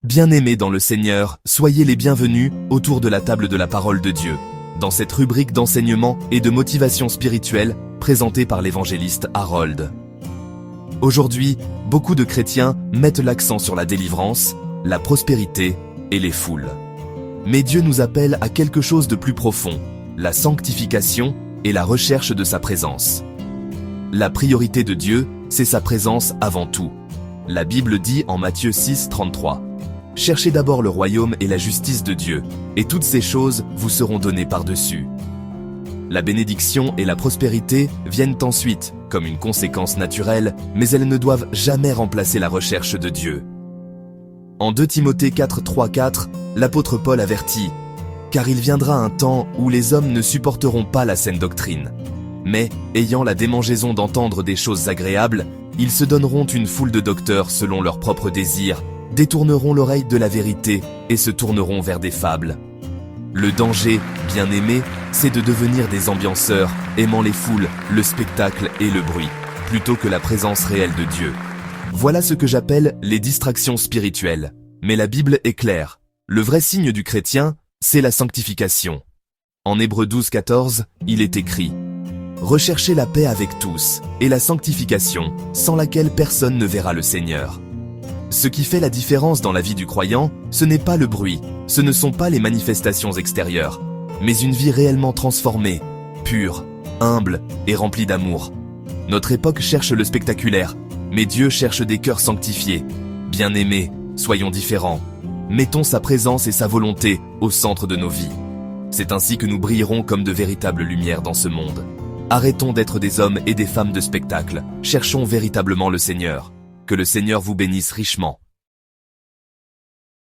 Bien-aimés dans le Seigneur, soyez les bienvenus autour de la table de la parole de Dieu, dans cette rubrique d'enseignement et de motivation spirituelle présentée par l'évangéliste Harold. Aujourd'hui, beaucoup de chrétiens mettent l'accent sur la délivrance, la prospérité et les foules. Mais Dieu nous appelle à quelque chose de plus profond, la sanctification et la recherche de sa présence. La priorité de Dieu, c'est sa présence avant tout. La Bible dit en Matthieu 6, 33. Cherchez d'abord le royaume et la justice de Dieu, et toutes ces choses vous seront données par-dessus. La bénédiction et la prospérité viennent ensuite, comme une conséquence naturelle, mais elles ne doivent jamais remplacer la recherche de Dieu. En 2 Timothée 4, 3, 4, l'apôtre Paul avertit « Car il viendra un temps où les hommes ne supporteront pas la saine doctrine. Mais, ayant la démangeaison d'entendre des choses agréables, ils se donneront une foule de docteurs selon leurs propres désirs, détourneront l'oreille de la vérité et se tourneront vers des fables. Le danger, bien aimé, c'est de devenir des ambianceurs, aimant les foules, le spectacle et le bruit, plutôt que la présence réelle de Dieu. Voilà ce que j'appelle les distractions spirituelles. Mais la Bible est claire. Le vrai signe du chrétien, c'est la sanctification. En Hébreux 12, 14, il est écrit « Recherchez la paix avec tous, et la sanctification, sans laquelle personne ne verra le Seigneur. » Ce qui fait la différence dans la vie du croyant, ce n'est pas le bruit, ce ne sont pas les manifestations extérieures, mais une vie réellement transformée, pure, humble et remplie d'amour. Notre époque cherche le spectaculaire, mais Dieu cherche des cœurs sanctifiés. Bien-aimés, soyons différents. Mettons sa présence et sa volonté au centre de nos vies. C'est ainsi que nous brillerons comme de véritables lumières dans ce monde. Arrêtons d'être des hommes et des femmes de spectacle. Cherchons véritablement le Seigneur. Que le Seigneur vous bénisse richement.